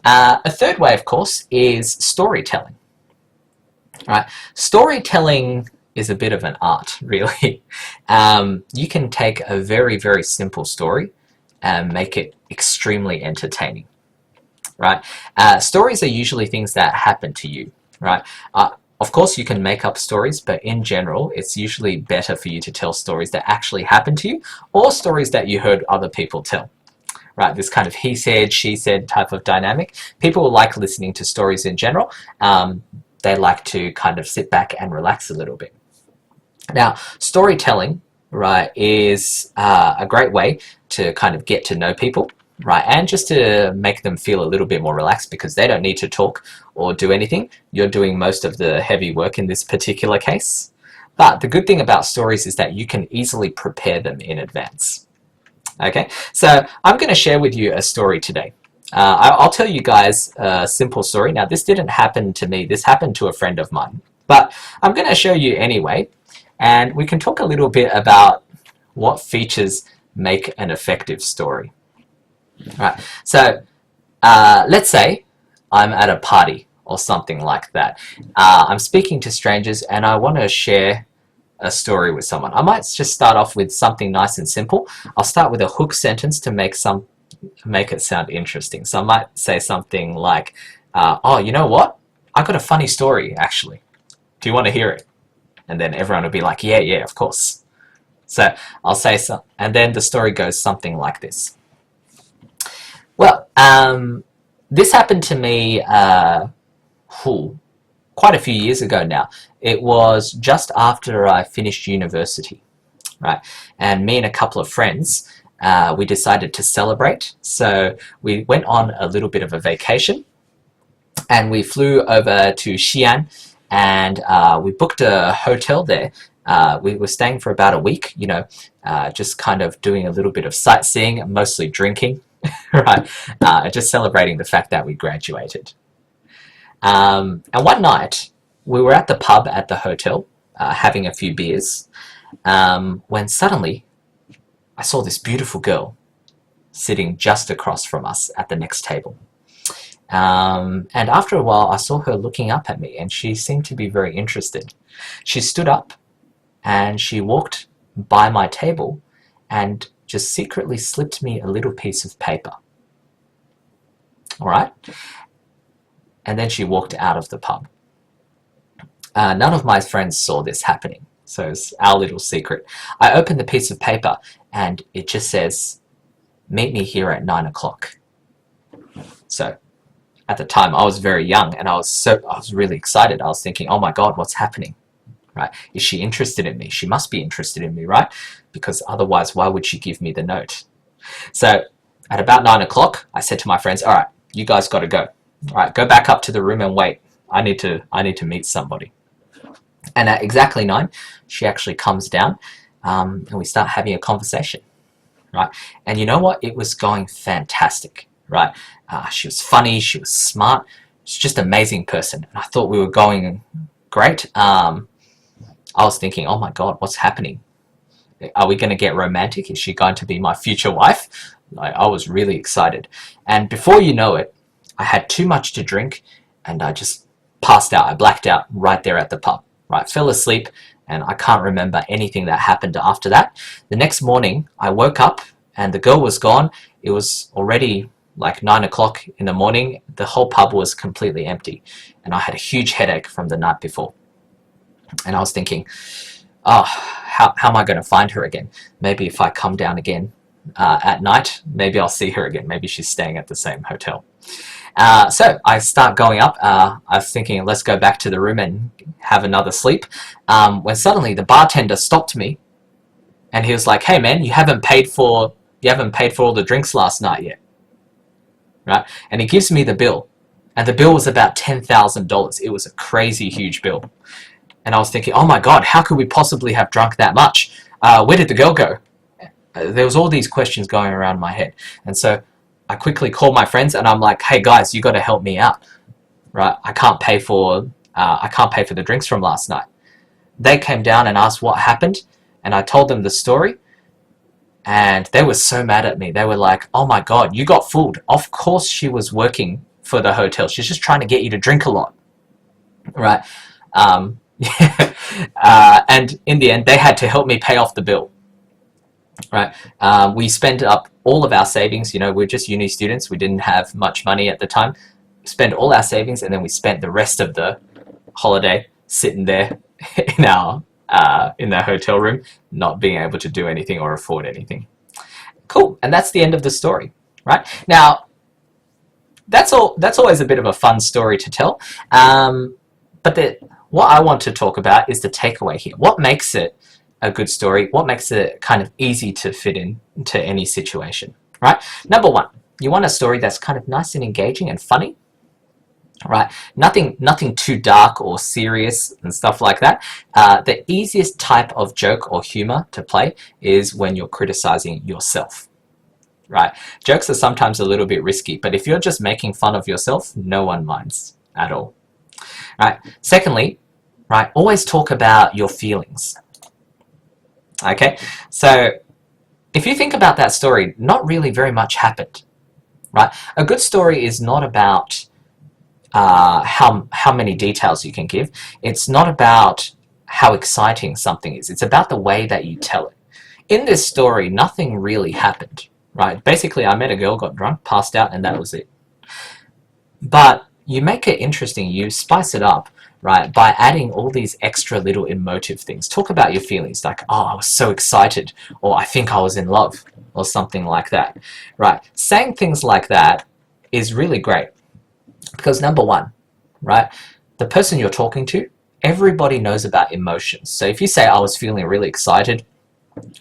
A third way, of course, is storytelling. Right? Storytelling is a bit of an art, really. You can take a very, very simple story and make it extremely entertaining. Right? Stories are usually things that happen to you. Right? Of course, you can make up stories, but in general, it's usually better for you to tell stories that actually happen to you or stories that you heard other people tell. Right, this kind of he said, she said type of dynamic. People like listening to stories in general. They like to kind of sit back and relax a little bit. Now, storytelling, right, is a great way to kind of get to know people, right, and just to make them feel a little bit more relaxed because they don't need to talk or do anything. You're doing most of the heavy work in this particular case. But the good thing about stories is that you can easily prepare them in advance. Okay, so I'm going to share with you a story today. I'll tell you guys a simple story. Now, this didn't happen to me. This happened to a friend of mine. But I'm going to show you anyway. And we can talk a little bit about what features make an effective story. All right, so let's say I'm at a party or something like that. I'm speaking to strangers and I want to share a story with someone. I might just start off with something nice and simple. I'll start with a hook sentence to make it sound interesting. So I might say something like, oh, you know what? I got a funny story, actually. Do you want to hear it? And then everyone will be like, yeah, of course. So I'll say so, and then the story goes something like this. Well, this happened to me quite a few years ago now. It was just after I finished university, right? And me and a couple of friends, we decided to celebrate. So we went on a little bit of a vacation and we flew over to Xi'an and we booked a hotel there. We were staying for about a week, just kind of doing a little bit of sightseeing, mostly drinking, right? Just celebrating the fact that we graduated. And one night, we were at the pub at the hotel, having a few beers, when suddenly I saw this beautiful girl sitting just across from us at the next table. And after a while, I saw her looking up at me, and she seemed to be very interested. She stood up, and she walked by my table, and just secretly slipped me a little piece of paper. All right? And then she walked out of the pub. None of my friends saw this happening, so it's our little secret. I opened the piece of paper and it just says, meet me here at 9 o'clock. So at the time I was very young and I was really excited. I was thinking, oh my God, what's happening? Right? Is she interested in me? She must be interested in me, right? Because otherwise, why would she give me the note? So at about 9 o'clock, I said to my friends, all right, you guys got to go. All right, go back up to the room and wait. I need to meet somebody. And at exactly 9, she actually comes down and we start having a conversation, right? And you know what? It was going fantastic, right? She was funny. She was smart. She's just an amazing person. And I thought we were going great. I was thinking, oh my God, what's happening? Are we going to get romantic? Is she going to be my future wife? I was really excited. And before you know it, I had too much to drink and I just passed out. I blacked out right there at the pub, right? Fell asleep and I can't remember anything that happened after that. The next morning, I woke up and the girl was gone. It was already like 9 o'clock in the morning. The whole pub was completely empty and I had a huge headache from the night before. And I was thinking, oh, how am I going to find her again? Maybe if I come down again at night, maybe I'll see her again. Maybe she's staying at the same hotel. So I start going up. I was thinking, let's go back to the room and have another sleep. When suddenly the bartender stopped me and he was like, hey man, you haven't paid for all the drinks last night yet. Right? And he gives me the bill. And the bill was about $10,000. It was a crazy huge bill. And I was thinking, oh my God, how could we possibly have drunk that much? Where did the girl go? There was all these questions going around my head. And so I quickly called my friends and I'm like, hey guys, you got to help me out. Right? I can't pay for the drinks from last night. They came down and asked what happened. And I told them the story. And they were so mad at me. They were like, oh my God, you got fooled. Of course she was working for the hotel. She's just trying to get you to drink a lot, right? And in the end, they had to help me pay off the bill, right? We spent up all of our savings. You know, we're just uni students. We didn't have much money at the time. Spend all our savings, and then we spent the rest of the holiday sitting there in the hotel room, not being able to do anything or afford anything. Cool, and that's the end of the story, right? Now, that's always a bit of a fun story to tell, but what I want to talk about is the takeaway here. What makes it a good story? What makes it kind of easy to fit into any situation, right? Number one, you want a story that's kind of nice and engaging and funny, right? Nothing too dark or serious and stuff like that. The easiest type of joke or humor to play is when you're criticizing yourself, right? Jokes are sometimes a little bit risky, but if you're just making fun of yourself, no one minds at all, right? Secondly, right, always talk about your feelings, okay? So if you think about that story, not really very much happened, right? A good story is not about how many details you can give. It's not about how exciting something is. It's about the way that you tell it. In this story, nothing really happened, right? Basically, I met a girl, got drunk, passed out, and that was it. But you make it interesting. You spice it up, right, by adding all these extra little emotive things. Talk about your feelings, like, oh, I was so excited, or I think I was in love, or something like that, right? Saying things like that is really great. Because number one, right, the person you're talking to, everybody knows about emotions. So if you say, I was feeling really excited,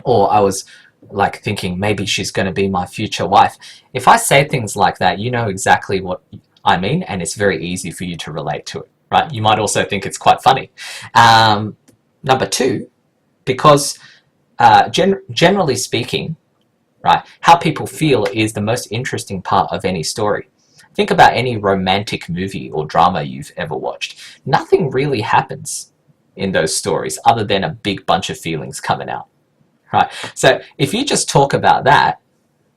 or I was like thinking maybe she's going to be my future wife, if I say things like that, you know exactly what I mean, and it's very easy for you to relate to it, right? You might also think it's quite funny. Number two, because generally speaking, right, how people feel is the most interesting part of any story. Think about any romantic movie or drama you've ever watched. Nothing really happens in those stories other than a big bunch of feelings coming out, right? So if you just talk about that,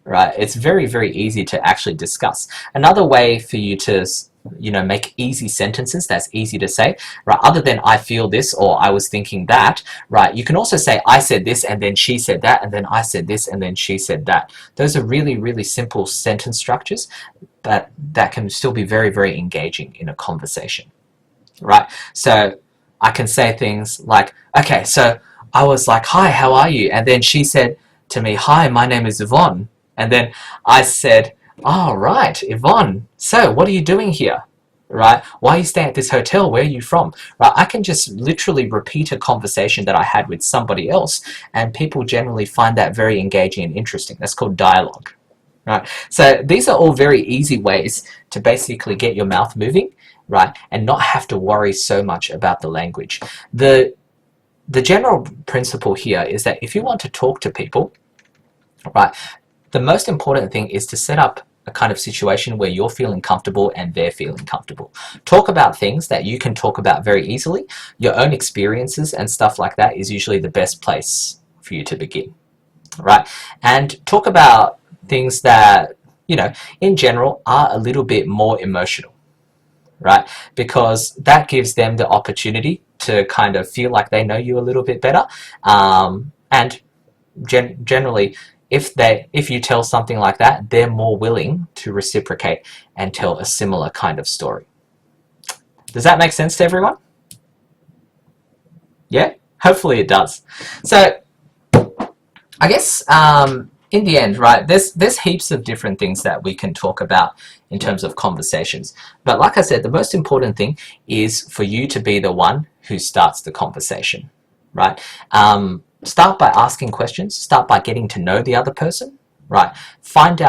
right, it's very, very easy to actually discuss. Another way for you to, you know, make easy sentences that's easy to say, right, other than I feel this or I was thinking that, right, you can also say I said this and then she said that and then I said this and then she said that. Those are really, really simple sentence structures that can still be very, very engaging in a conversation, right? So I can say things like, okay, so I was like, hi, how are you? And then she said to me, hi, my name is Yvonne. And then I said, oh, right, Yvonne, so what are you doing here, right? Why are you staying at this hotel? Where are you from? Right? I can just literally repeat a conversation that I had with somebody else, and people generally find that very engaging and interesting. That's called dialogue, right? So these are all very easy ways to basically get your mouth moving, right, and not have to worry so much about the language. The general principle here is that if you want to talk to people, right, the most important thing is to set up a kind of situation where you're feeling comfortable and they're feeling comfortable. Talk about things that you can talk about very easily. Your own experiences and stuff like that is usually the best place for you to begin, right? And talk about things that, you know, in general are a little bit more emotional, right? Because that gives them the opportunity to kind of feel like they know you a little bit better. And generally, if you tell something like that, they're more willing to reciprocate and tell a similar kind of story. Does that make sense to everyone? Yeah? Hopefully it does. So I guess in the end, right, there's heaps of different things that we can talk about in terms of conversations. But like I said, the most important thing is for you to be the one who starts the conversation, right? Start by asking questions. Start by getting to know the other person, right? Find out